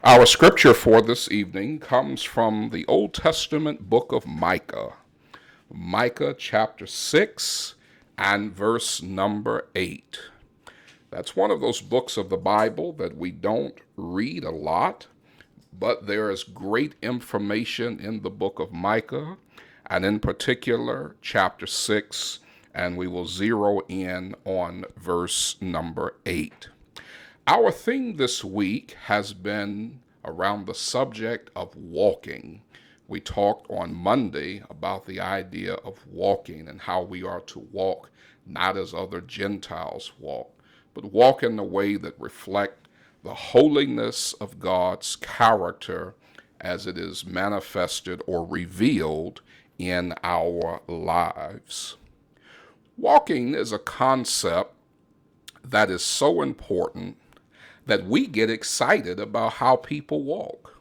Our scripture for this evening comes from the Old Testament book of Micah, Micah chapter 6 and verse number 8. That's one of those books of the Bible that we don't read a lot, but there is great information in the book of Micah, and in particular, chapter 6, and we will zero in on verse number 8. Our theme this week has been around the subject of walking. We talked on Monday about the idea of walking and how we are to walk not as other Gentiles walk, but walk in a way that reflect the holiness of God's character as it is manifested or revealed in our lives. Walking is a concept that is so important that we get excited about how people walk.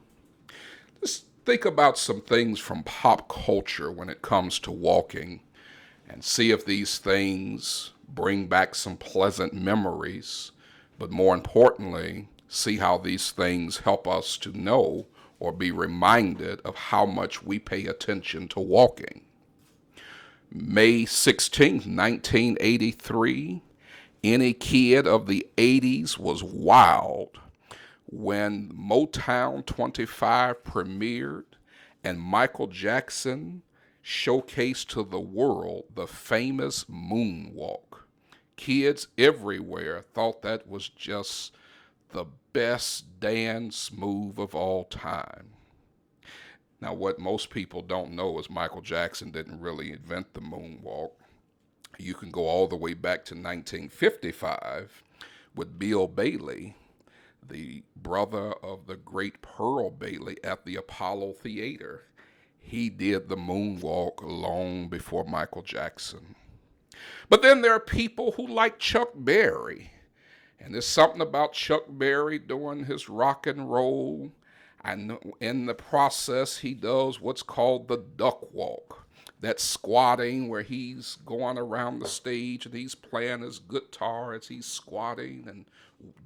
Just think about some things from pop culture when it comes to walking and see if these things bring back some pleasant memories, but more importantly, see how these things help us to know or be reminded of how much we pay attention to walking. May 16th, 1983, any kid of the 80s was wild when Motown 25 premiered and Michael Jackson showcased to the world the famous moonwalk. Kids everywhere thought that was just the best dance move of all time. Now, what most people don't know is Michael Jackson didn't really invent the moonwalk. You can go all the way back to 1955 with Bill Bailey, the brother of the great Pearl Bailey at the Apollo Theater. He did the moonwalk long before Michael Jackson. But then there are people who like Chuck Berry. And there's something about Chuck Berry doing his rock and roll. And in the process, he does what's called the duck walk. That squatting where he's going around the stage and he's playing his guitar as he's squatting and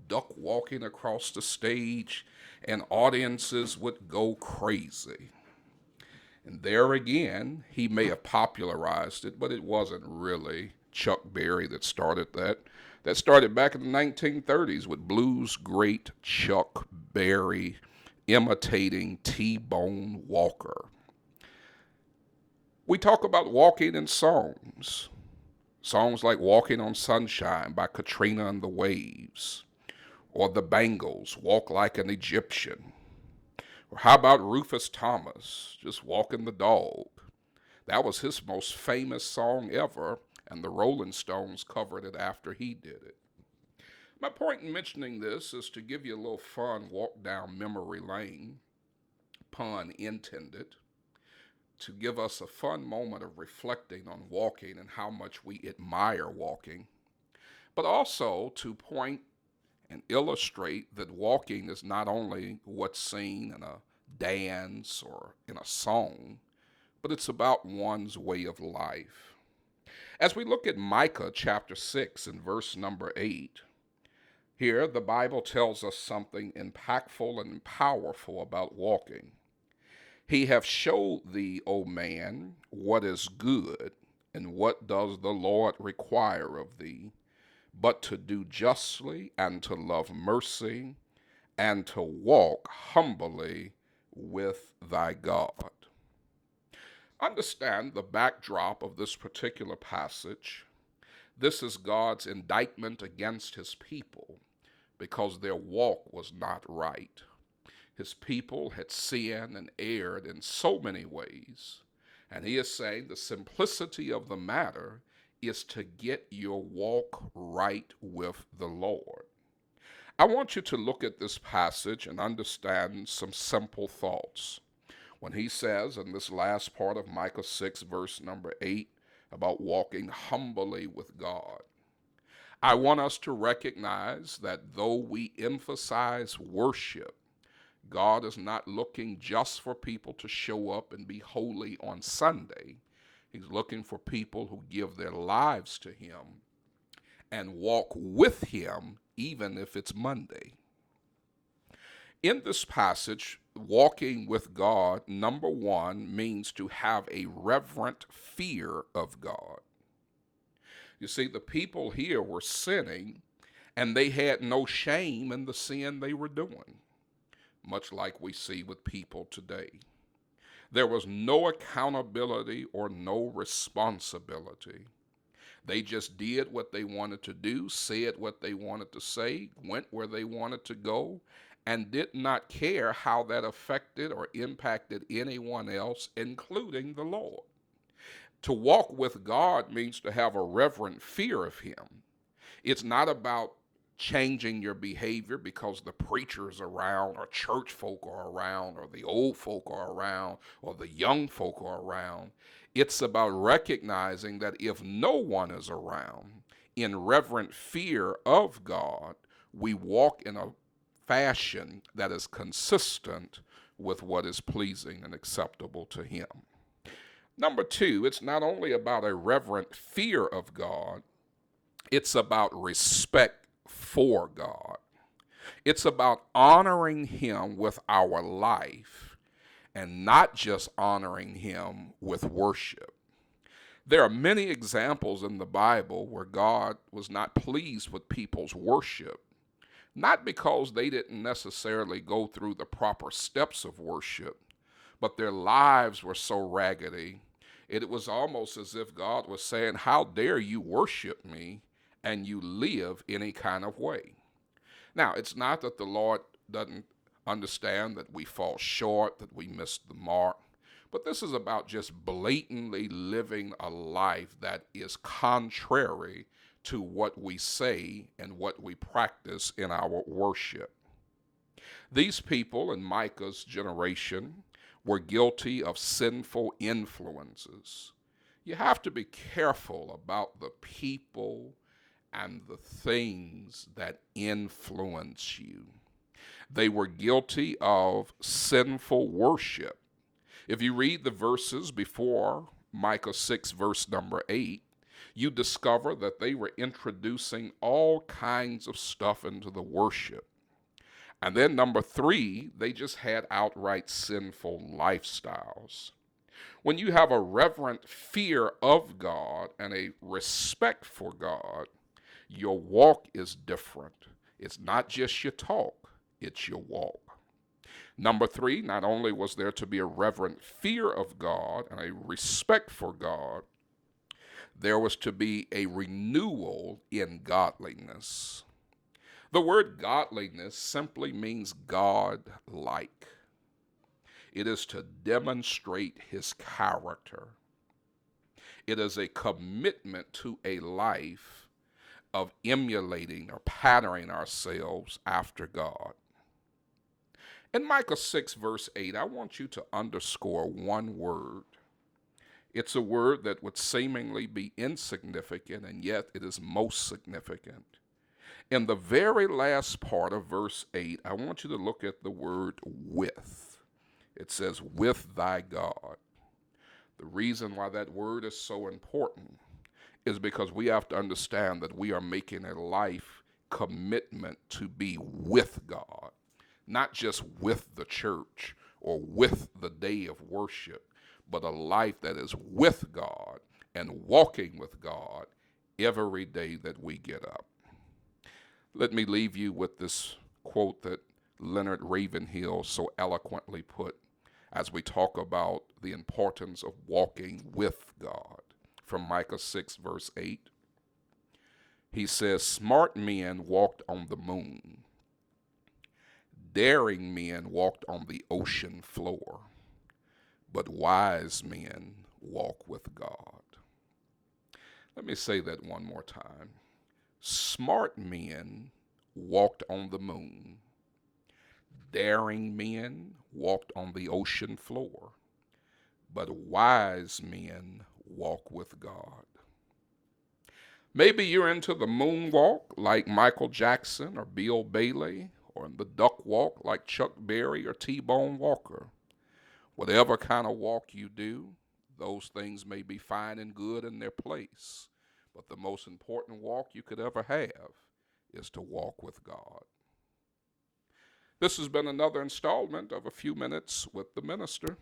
duck walking across the stage, and audiences would go crazy. And there again, he may have popularized it, but it wasn't really Chuck Berry that started that. That started back in the 1930s with blues great Chuck Berry imitating T-Bone Walker. We talk about walking in songs. Songs like Walking on Sunshine by Katrina and the Waves, or the Bangles, Walk Like an Egyptian. Or how about Rufus Thomas, just Walking the Dog? That was his most famous song ever, and the Rolling Stones covered it after he did it. My point in mentioning this is to give you a little fun walk down memory lane, pun intended, to give us a fun moment of reflecting on walking and how much we admire walking, but also to point and illustrate that walking is not only what's seen in a dance or in a song, but it's about one's way of life. As we look at Micah chapter 6 and verse number 8, here the Bible tells us something impactful and powerful about walking. He hath showed thee, O man, what is good, and what does the Lord require of thee, but to do justly, and to love mercy, and to walk humbly with thy God. Understand the backdrop of this particular passage. This is God's indictment against his people because their walk was not right. His people had sinned and erred in so many ways. And he is saying the simplicity of the matter is to get your walk right with the Lord. I want you to look at this passage and understand some simple thoughts. When he says in this last part of Micah 6, verse number 8, about walking humbly with God, I want us to recognize that though we emphasize worship, God is not looking just for people to show up and be holy on Sunday. He's looking for people who give their lives to him and walk with him even if it's Monday. In this passage, walking with God, number one, means to have a reverent fear of God. You see, the people here were sinning, and they had no shame in the sin they were doing, much like we see with people today. There was no accountability or no responsibility. They just did what they wanted to do, said what they wanted to say, went where they wanted to go, and did not care how that affected or impacted anyone else, including the Lord. To walk with God means to have a reverent fear of Him. It's not about changing your behavior because the preacher's around or church folk are around or the old folk are around or the young folk are around. It's about recognizing that if no one is around, in reverent fear of God, we walk in a fashion that is consistent with what is pleasing and acceptable to Him. Number two, it's not only about a reverent fear of God, it's about respect for God. It's about honoring Him with our life and not just honoring Him with worship. There are many examples in the Bible where God was not pleased with people's worship, not because they didn't necessarily go through the proper steps of worship, but their lives were so raggedy. It was almost as if God was saying, how dare you worship me and you live any kind of way. Now, it's not that the Lord doesn't understand that we fall short, that we miss the mark, but this is about just blatantly living a life that is contrary to what we say and what we practice in our worship. These people in Micah's generation were guilty of sinful influences. You have to be careful about the people and the things that influence you. They were guilty of sinful worship. If you read the verses before Micah 6, verse number 8, you discover that they were introducing all kinds of stuff into the worship. And then number three, they just had outright sinful lifestyles. When you have a reverent fear of God and a respect for God, your walk is different. It's not just your talk, it's your walk. Number three, not only was there to be a reverent fear of God and a respect for God, there was to be a renewal in godliness. The word godliness simply means God-like. It is to demonstrate His character. It is a commitment to a life of emulating or patterning ourselves after God. In Micah 6, verse 8, I want you to underscore one word. It's a word that would seemingly be insignificant, and yet it is most significant. In the very last part of verse 8, I want you to look at the word with. It says, with thy God. The reason why that word is so important is because we have to understand that we are making a life commitment to be with God, not just with the church or with the day of worship, but a life that is with God and walking with God every day that we get up. Let me leave you with this quote that Leonard Ravenhill so eloquently put as we talk about the importance of walking with God from Micah 6, verse 8. He says, smart men walked on the moon. Daring men walked on the ocean floor. But wise men walk with God. Let me say that one more time. Smart men walked on the moon. Daring men walked on the ocean floor. But wise men walk with God. Maybe you're into the moonwalk like Michael Jackson or Bill Bailey, or in the duck walk like Chuck Berry or T-Bone Walker. Whatever kind of walk you do, those things may be fine and good in their place. But the most important walk you could ever have is to walk with God. This has been another installment of A Few Minutes with the Minister.